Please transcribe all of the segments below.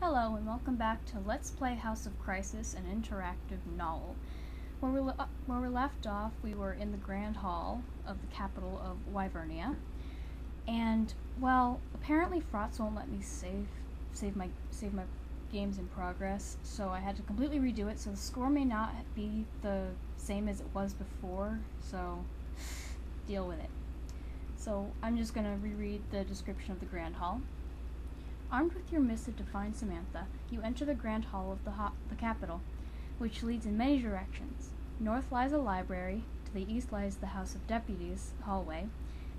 Hello and welcome back to Let's Play House of Crisis, an interactive novel. Where we left off, we were in the Grand Hall of the capital of Wyvernia, and well, apparently Frotz won't let me save my games in progress, so I had to completely redo it. So the score may not be the same as it was before, so deal with it. So I'm just gonna reread the description of the Grand Hall. Armed with your missive to find Samantha, you enter the Grand Hall of the capital, which leads in many directions. North lies a library, to the east lies the House of Deputies hallway,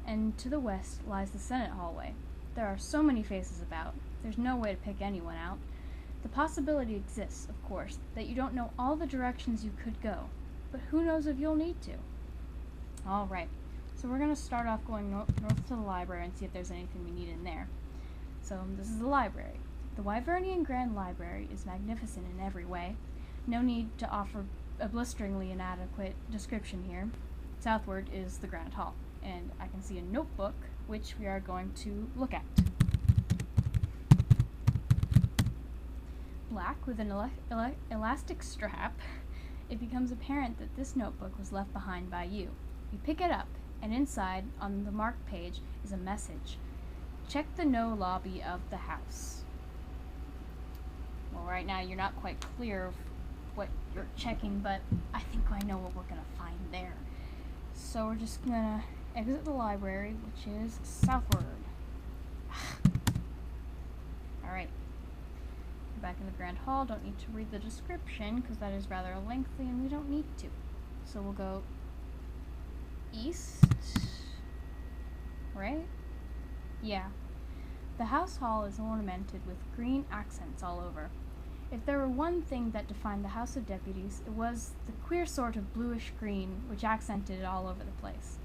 and to the west lies the Senate hallway. There are so many faces about, there's no way to pick anyone out. The possibility exists, of course, that you don't know all the directions you could go, but who knows if you'll need to. Alright, so we're going to start off going north to the library and see if there's anything we need in there. So this is the library. The Wyvernian Grand Library is magnificent in every way. No need to offer a blisteringly inadequate description here. Southward is the Grand Hall, and I can see a notebook, which we are going to look at. Black with an elastic strap, it becomes apparent that this notebook was left behind by you. You pick it up, and inside, on the marked page, is a message. Check the no lobby of the house. Well, right now you're not quite clear of what you're checking, but I think I know what we're going to find there. So we're just going to exit the library, which is southward. Alright. Back in the Grand Hall. Don't need to read the description, because that is rather lengthy, and we don't need to. So we'll go east. Right? Yeah. The house hall is ornamented with green accents all over. If there were one thing that defined the House of Deputies, it was the queer sort of bluish green which accented it all over the place.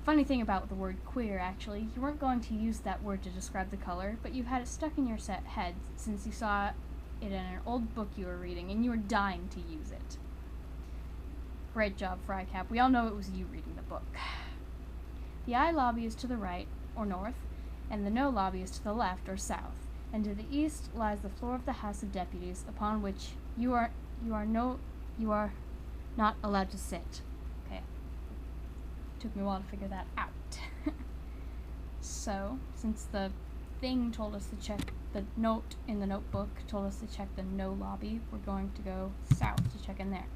Funny thing about the word queer, actually, you weren't going to use that word to describe the color, but you've had it stuck in your head since you saw it in an old book you were reading, and you were dying to use it. Great job, Frycap. We all know it was you reading the book. The I lobby is to the right, or north, and the no lobby is to the left or south, and to the east lies the floor of the House of Deputies, upon which you are not allowed to sit. Okay. Took me a while to figure that out. So, since the thing told us to check the note in the notebook, told us to check the no lobby, we're going to go south to check in there.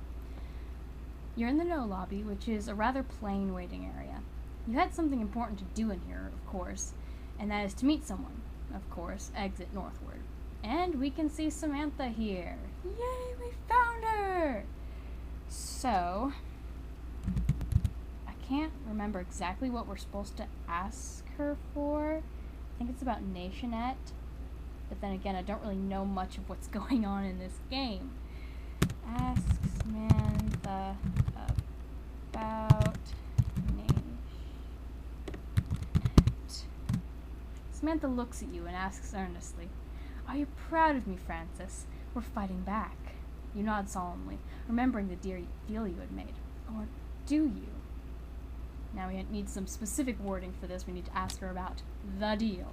You're in the no lobby, which is a rather plain waiting area. You had something important to do in here, of course, and that is to meet someone. Of course, exit northward. And we can see Samantha here. Yay, we found her! So, I can't remember exactly what we're supposed to ask her for. I think it's about Nationette. But then again, I don't really know much of what's going on in this game. Ask Samantha about Samantha looks at you and asks earnestly, "Are you proud of me, Francis? We're fighting back." You nod solemnly, remembering the deal you had made. Or do you? Now we need some specific wording for this. We need to ask her about the deal.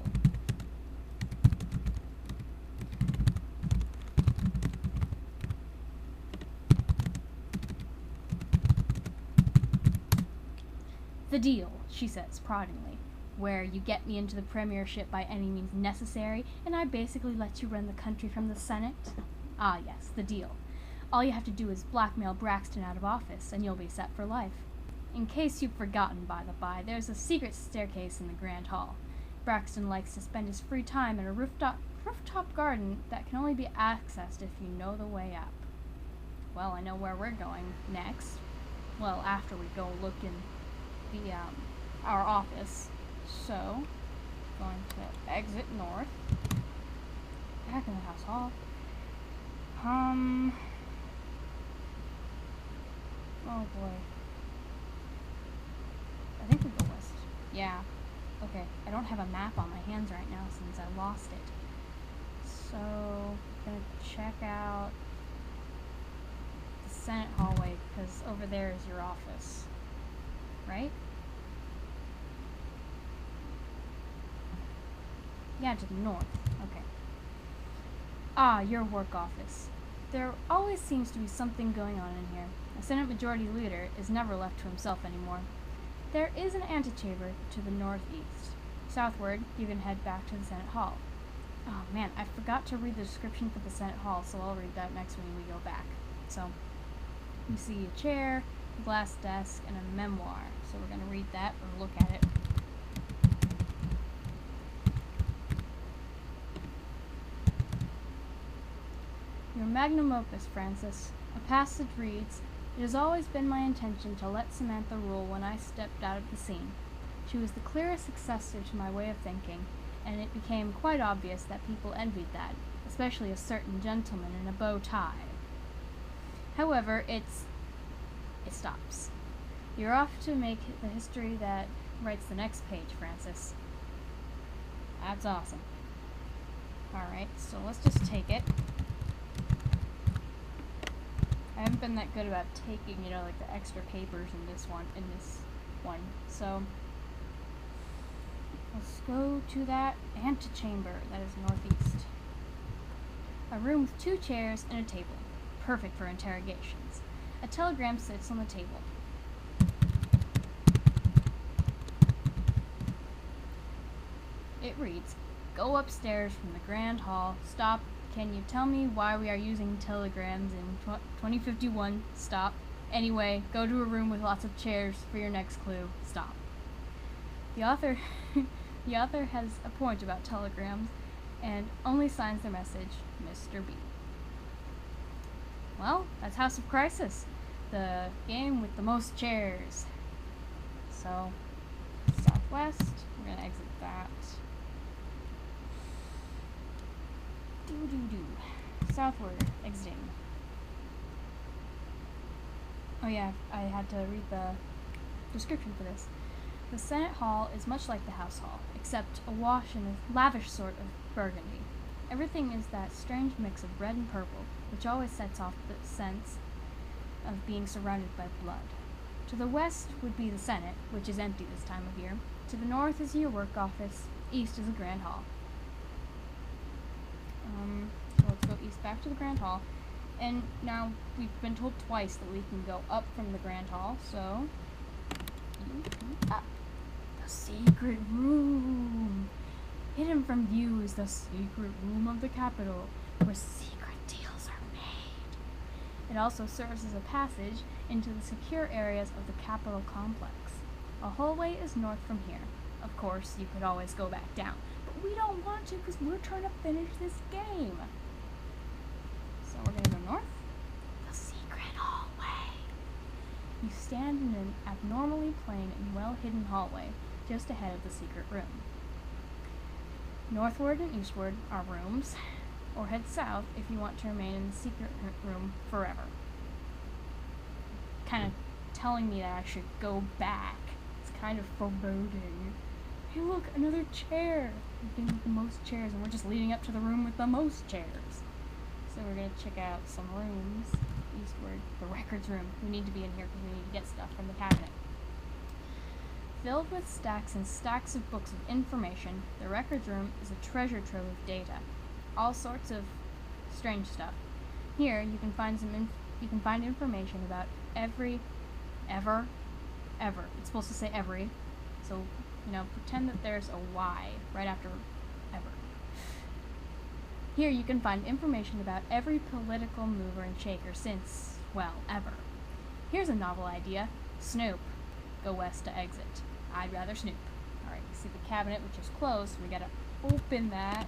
The deal, she says, proddingly. Where you get me into the premiership by any means necessary, and I basically let you run the country from the Senate? Ah, yes, the deal. All you have to do is blackmail Braxton out of office, and you'll be set for life. In case you've forgotten, by the by, there's a secret staircase in the Grand Hall. Braxton likes to spend his free time in a rooftop garden that can only be accessed if you know the way up. Well, I know where we're going next. Well, after we go look in the, our office. So, going to exit north. Back in the house hall. Oh boy. I think we go west. Yeah. Okay. I don't have a map on my hands right now since I lost it. So, gonna check out the Senate hallway because over there is your office. Right? Yeah, to the north. Okay. Ah, your work office. There always seems to be something going on in here. A Senate Majority Leader is never left to himself anymore. There is an antechamber to the northeast. Southward, you can head back to the Senate Hall. Oh man, I forgot to read the description for the Senate Hall, so I'll read that next when we go back. So, you see a chair, a glass desk, and a memoir. So we're going to read that or look at it. Your magnum opus, Francis. A passage reads, "It has always been my intention to let Samantha rule when I stepped out of the scene. She was the clearest successor to my way of thinking, and it became quite obvious that people envied that, especially a certain gentleman in a bow tie." However, it stops. You're off to make the history that writes the next page, Francis. That's awesome. Alright, so let's just take it. I haven't been that good about taking, like the extra papers in this one. So, let's go to that antechamber that is northeast. A room with 2 chairs and a table. Perfect for interrogations. A telegram sits on the table. It reads, "Go upstairs from the Grand Hall. Stop. Can you tell me why we are using telegrams in 2051? Stop. Anyway, go to a room with lots of chairs for your next clue. Stop." The author has a point about telegrams and only signs their message Mr. B. Well, that's House of Crisis, the game with the most chairs. So, southwest, we're going to exit that. Southward, exiting. Oh yeah, I had to read the description for this. The Senate Hall is much like the House Hall, except awash in a lavish sort of burgundy. Everything is that strange mix of red and purple, which always sets off the sense of being surrounded by blood. To the west would be the Senate, which is empty this time of year. To the north is your work office. East is the Grand Hall. So let's go east back to the Grand Hall. And now we've been told twice that we can go up from the Grand Hall, so up. The secret room. Hidden from view is the secret room of the Capitol, where secret deals are made. It also serves as a passage into the secure areas of the Capitol complex. A hallway is north from here. Of course, you could always go back down, but we don't want to because we're trying to finish this game. So we're going to go north. The secret hallway. You stand in an abnormally plain and well-hidden hallway just ahead of the secret room. Northward and eastward are rooms, or head south if you want to remain in the secret room forever. Kind of telling me that I should go back. It's kind of foreboding. Hey look, another chair! The game with the most chairs, and we're just leading up to the room with the most chairs. So we're going to check out some rooms eastward. The records room. We need to be in here because we need to get stuff from the cabinet. Filled with stacks and stacks of books of information, the records room is a treasure trove of data. All sorts of strange stuff. Here you can find information about ever. It's supposed to say every. So, pretend that there's a Y right after ever. Here you can find information about every political mover and shaker since, ever. Here's a novel idea. Snoop. Go west to exit. I'd rather Snoop. Alright, you see the cabinet, which is closed, so we gotta open that.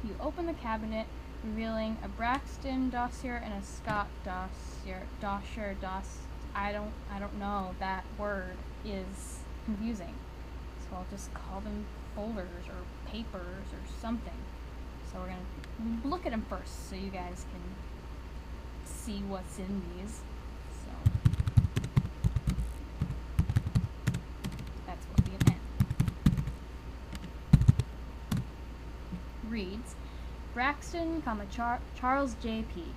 You open the cabinet, revealing a Braxton dossier and a Scott dossier. I don't know. That word is confusing. So I'll just call them folders or papers or something. So we're gonna look at them first so you guys can see what's in these. So that's what the N reads. Braxton, Charles J.P.,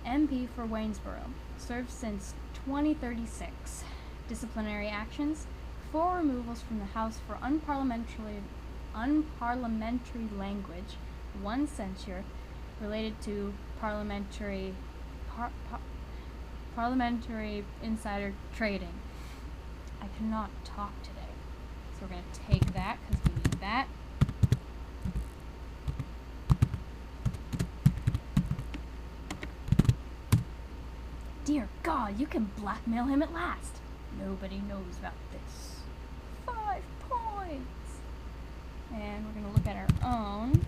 MP for Waynesboro, served since 2036. Disciplinary actions: 4 removals from the House for unparliamentary unparliamentary language, one censure related to parliamentary insider trading. I cannot talk today, so we're going to take that because we need that. Dear God, you can blackmail him at last. Nobody knows about this. 5 points. And we're going to look at our own.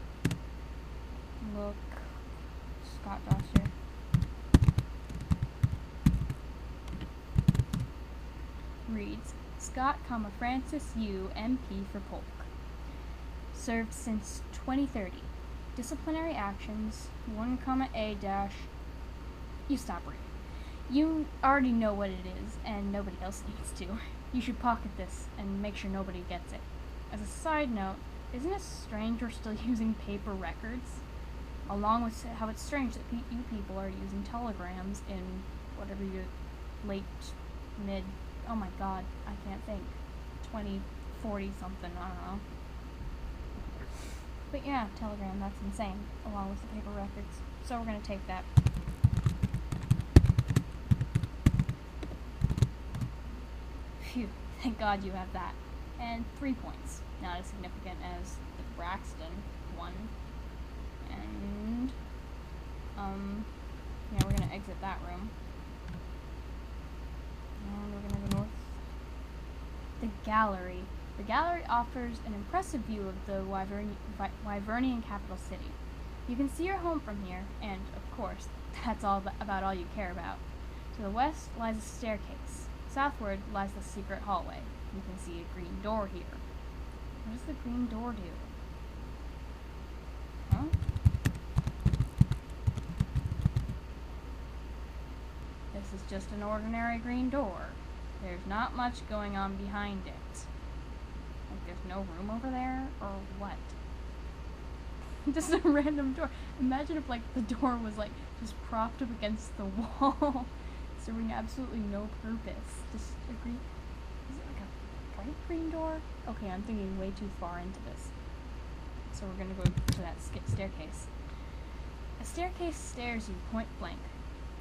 Look, Scott Doster. Reads, Scott, Francis Yu, MP for Polk. Served since 2030. Disciplinary actions, 1, A-. You stop reading. You already know what it is, and nobody else needs to. You should pocket this and make sure nobody gets it. As a side note, isn't it strange we're still using paper records? Along with how it's strange that you people are using telegrams in whatever your late, mid, oh my god, I can't think, 2040 something, I don't know. But yeah, telegram, that's insane, along with the paper records. So we're going to take that. Phew, thank God you have that. And 3 points. Not as significant as the Braxton one. And, yeah, we're going to exit that room. And we're going to go north. The gallery. The gallery offers an impressive view of the Wyvernian capital city. You can see your home from here, and, of course, that's about all you care about. To the west lies a staircase. Southward lies the secret hallway. You can see a green door here. What does the green door do? Huh? This is just an ordinary green door. There's not much going on behind it. Like there's no room over there, or what? Just a random door. Imagine if like the door was like just propped up against the wall, serving absolutely no purpose. Just a green. Is it like a bright green door? Okay, I'm thinking way too far into this. So we're gonna go to that staircase. A staircase stares you point blank.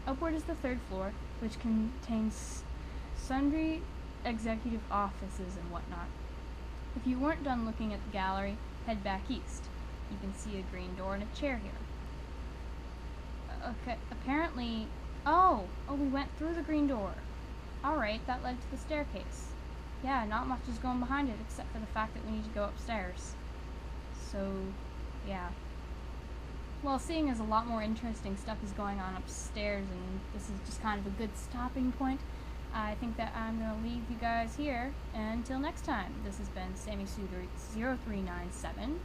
Upward is the 3rd floor, which contains sundry executive offices and whatnot. If you weren't done looking at the gallery, head back east. You can see a green door and a chair here. Okay, apparently... Oh, we went through the green door. Alright, that led to the staircase. Yeah, not much is going behind it except for the fact that we need to go upstairs. So, yeah. Well, seeing as a lot more interesting stuff is going on upstairs and this is just kind of a good stopping point, I think that I'm going to leave you guys here until next time. This has been SammySue0397,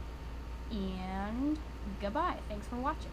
and goodbye. Thanks for watching.